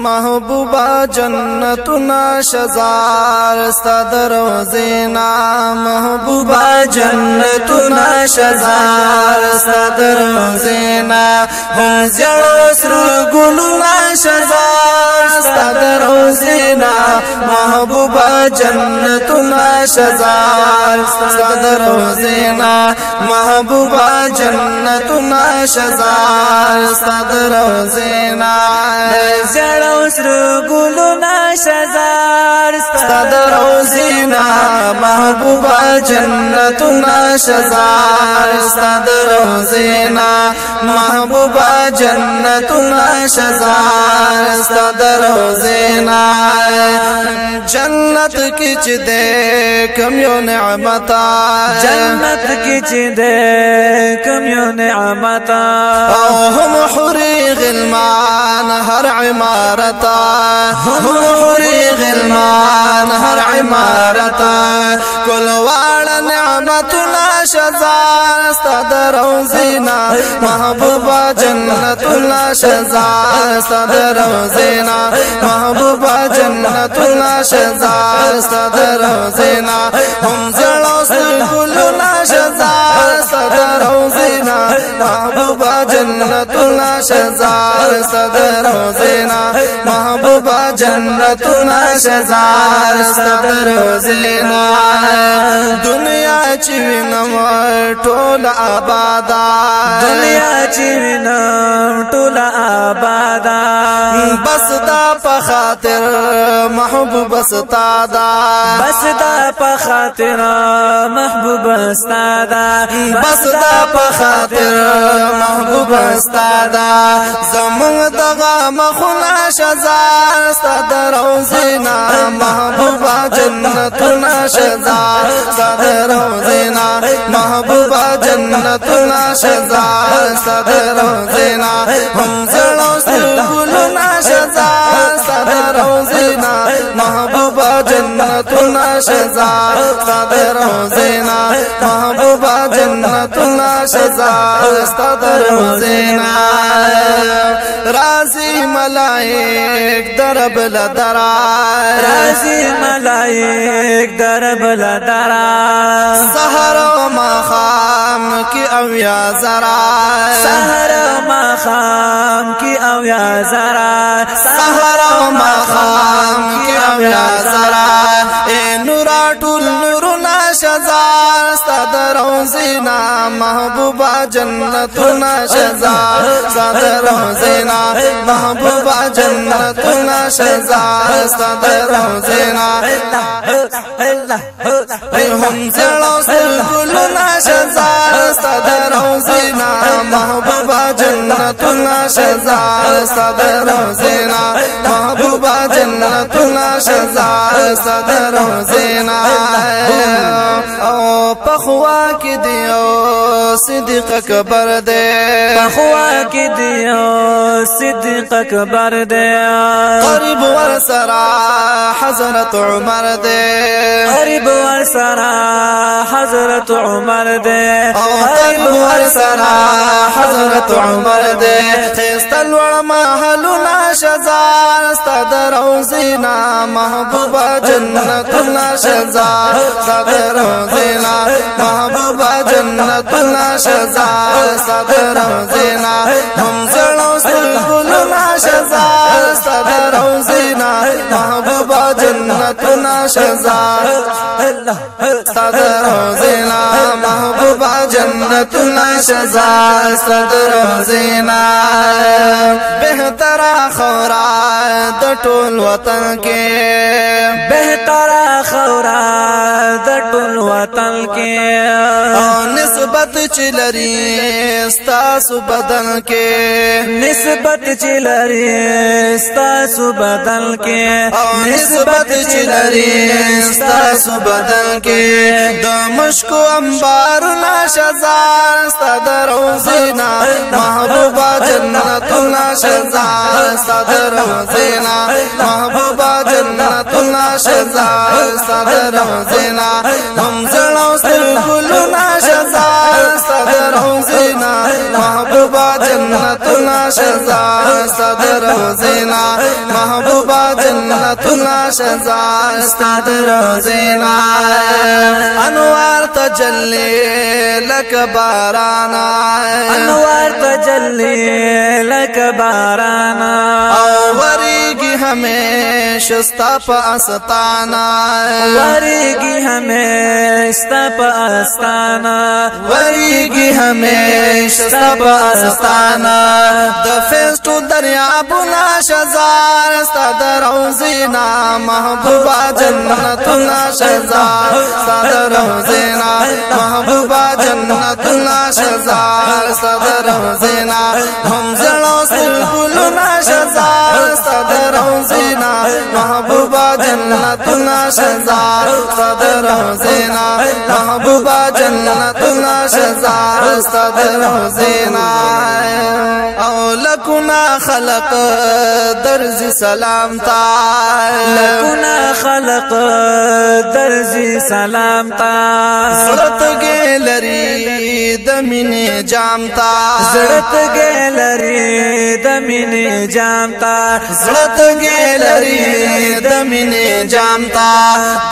محبوبا جنتنا شزار ستاد روزینا محبوبا جنتنا شزار ستاد روزینا هم زیړو سر ګلنا شزار ستاد روزینا محبوبا جنتنا شزار ستاد روزینا محبوبا جنتنا شزار ستاد روزینا زړو سر ګلنا شزار ستاد روزینا محبوبا جنتنا شزار ستاد روزینا محبوبا جنتنا شزار ستاد روزینا جنت کی چ دے کم یو نعمتا جنت کی چ دے کم یو نعمتا هم حری غلمان هر عمارتا هم حری غلمان هر عمارتا کل واړه نعمتنا شزار ستاد روزینا محبوبا جنتنا شزار ستاد روزینا محبوبا جنتنا شزار ستاد روزینا هم زړو سر ګلنا شزار ستاد روزینا محبوبا جنتنا شزار ستاد روزینا محبوبا جنتنا شزار ستاد روزینا دنیا چې وینم ټول آبادا دنیا چې وینم ټول آبادا بس دا په خاطر محبوب ستادا بس دا په خاطر محبوب ستادا بس دا په خاطر محبوب ستادا زمون دغه مخنا شزار ستاد روزینا محبوبا جنتنا شزار ستاد روزینا محبوبا جنتنا شزار ستاد روزینا هم زړو سر ګلنا شزار ستاد روزینا محبوبا جنتنا شزار ستاد روزینا محبوبا جنتنا شزار ستاد روزینا رازی ملائک درب لدرا رازی ملائک درب لدرا سحر و مخام کی اویا زرا سحر مخام کی اویا زرا سحر و مخام کی اویا زرا اے نورا ټول نورنا شزار ستاد روزینا محبوبا جنتنا شزار ستاد روزینا محبوبا جنتنا شزار ستاد روزینا هم زړو سر ګلنا شزار ستاد روزینا محبوبا جنتنا شزار ستاد روزینا محبوبا جنتنا شزار ستاد روزینا او پخوا کی دیو صدیق اکبر دے پخوا کی دیو صدیق اکبر دے قریب ورسرا حضرت عمر دے قریب ورسرا حضرت عمر دے قریب ورسرا حضرت عمر دے خیستل ورمحلنا شزار ستاد روزینا محبوبا جنتنا شزار ستاد روزینا محبوبا جنتنا شزار ستاد روزینا هم زړو سر ګلنا شزار ستاد روزینا محبوبا جنتنا شزار ستاد روزینا محبوبا جنتنا شزار ستاد روزینا بهترا خورا د ټول وطن کې بهترا خورا د ټول وطن کې نسبت چلری ستاسو بدن کې نسبت چلری ستاسو بدن کې نسبت چلری ستاسو بدن کې د مشکو انبارنا شزار ستاد روزینا محبوبا جنتنا شزار ستاد روزینا محبوبا جنتنا شزار ستاد روزینا هم زړو سر ګلنا شزار ستاد روزینا محبوبا جنتنا شزار ستاد روزینا جنتنا شزا استاد روزینا انوار تجلی لک بارانا انوار تجلی لک بارانا وریگی ہمیشہ ستا پا استانا وریگی ہمیشہ ستا پا استانا وریگی ہمیشہ ستا پا استانا دفیز تو دریابنا شزار استاد روزینا محبوبا جنتنا شزار استاد روزینا محبوبا جنتنا شزار استاد روزینا ہم زلو سلگلنا شزار استاد روزینا محبوبا جنتنا شزار استاد روزینا محبوبا جنتنا شزار استاد روزینا او لکنا خلق درزی سلام تا لکنا خلق درزی سلام تا زرت گیلری دمینی جامتا زرت گیلری دمینی جامتا زرت گیلری دمینی جامتا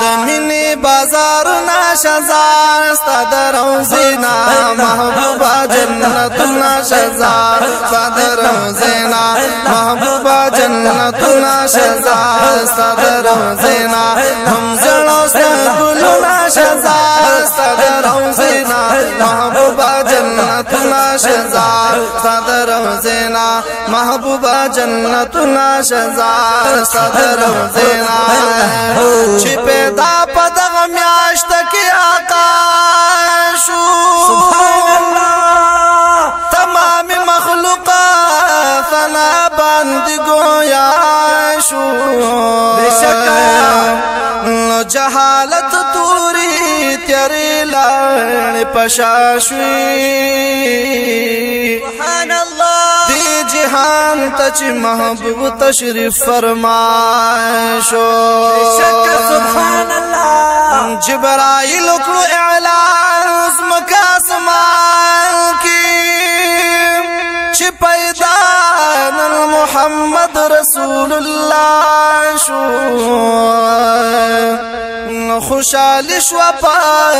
دمینی بازار ناشزار استاد روزینا محبوبا جنتنا شزار استاد روزینا محبوبا جنتنا شزار استاد روزینا ہم زلو سگلنا شزار استاد روزینا محبوبا جنتنا شزار استاد روزینا محبوبا جنتنا شزار استاد روزینا چی پیدا پدغ میاشت کی آقا شو سبحان اللہ تمام مخلوقات ثنا بند گویا شو بے شکا جہالت توری تیری لان پشاشوی سبحان اللہ دی جہان تچ محبوب تشریف فرمائشو شکا سبحان اللہ جبرائیل کو اعلان اسمک آسمان کی چھ پیدان محمد رسول اللہ شو خوشحال شوا پا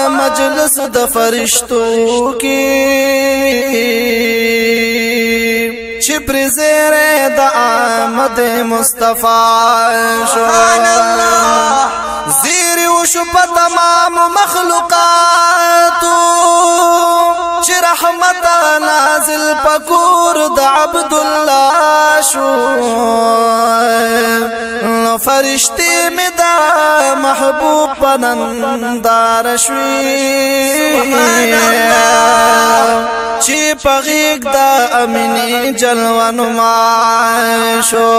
مجلس د فرشتو کی چھ پر زیر دا آمد مصطفیٰ شو زیر وشو پا تمام مخلوقاتو چھ رحمت نازل پکور دا عبداللہ شو فرشتی میں دا محبوب پنندار شوی چی پغیق دا امینی جلوان ماشو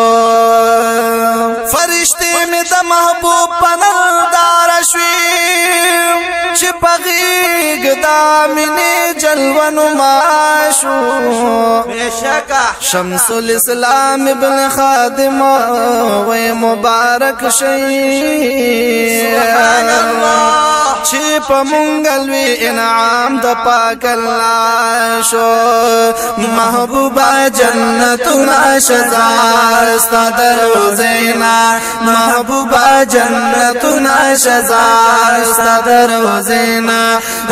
فرشتی میں دا محبوب پنندار شوی چی پغیق دا امینی جلوان ماشو شمس الاسلام ابن خادم وی مبارک شئی چی پا منگلوی انعام دا پاک اللہ شو محبوبا جنتنا شزار استاد روزینا محبوبا جنتنا شزار استاد روزینا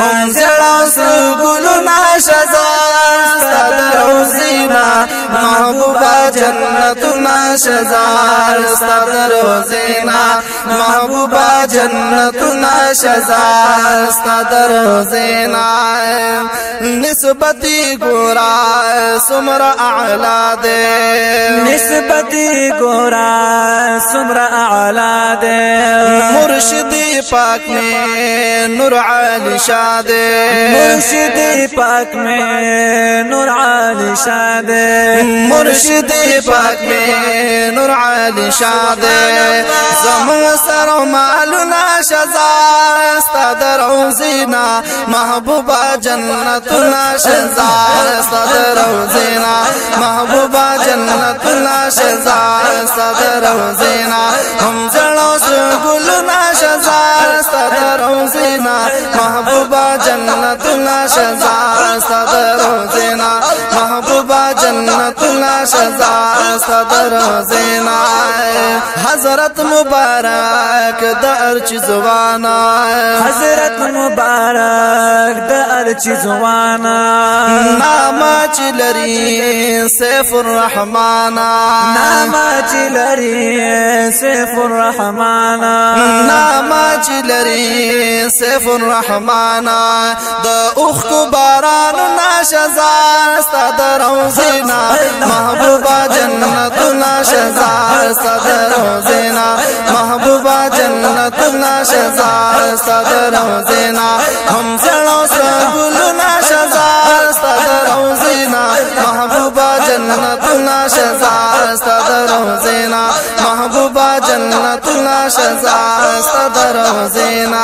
انزلو سگلنا شزار استاد روزینا محبوبا جنتنا شزار استاد روزینا محبوبا جنتنا شزار استاد روزینا نسبتی گورا سمر اعلا دے نسبتی گورا سمر اعلا دے مرشدی پاک میں نور عالی شاہ دے مرشدی پاک میں نور عالی شاہ دے مرشدی پاک میں نور عالی شاہ دے زمان سر و مالنا شزار استاد روزینا محبوبا جنتنا شزار استاد روزینا محبوبا جنتنا شزار استاد روزینا ہم زلو سگلنا شزار استاد روزینا محبوبا جنتنا شزار استاد روزینا محبوبا جنتنا شزار استاد روزینا حضرت مبارک د ارچ زوانا حضرت مبارک د ارچ زوانا ناما چلری سیف الرحمن ناما چلری سیف الرحمن ناما چلری سیف الرحمن د اوخ کو باران ناشزار ستاد روزینا محبوبا جنت ناشزار ستاد روزینا محبوبا جنت ناشزار ستاد روزینا هم زړو سګل ناشزار ستاد روزینا محبوبا جنت ناشزار ستاد روزینا محبوبا جنت ناشزار ستاد روزینا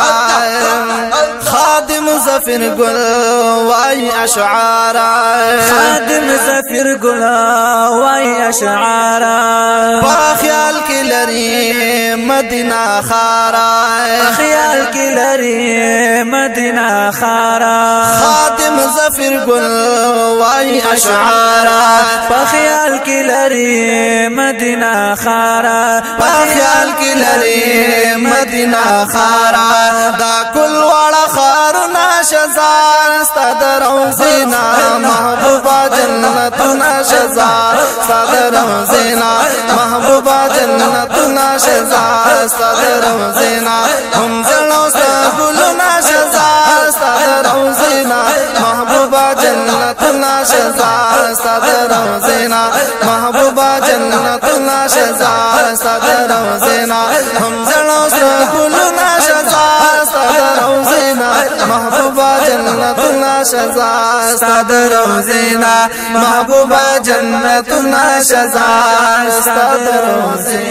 خادم زفر گل وای اشعار خادم زفر گل وای اشعار په خیال کې لري مدینه خارا خیال کې لري مدینه خارا خادم زفر گل وای اشعار په خیال کې لري مدینه خارا په خیال کې لري مدینه خارا دا کل واړه خارونه شزار ستاد روزینا محبوبا جنت ناشزار ستاد روزینا محبوبا جنت ناشزار ستاد روزینا هم زړو سګل ناشزار ستاد روزینا محبوبا جنت ناشزار ستاد روزینا محبوبا جنت ناشزار ستاد روزینا هم زړو سګل ناشزار ستاد روزینا محبوبا جنت ناشزار ستاد روزینا محبوبا جنت ناشزار ستاد روزینا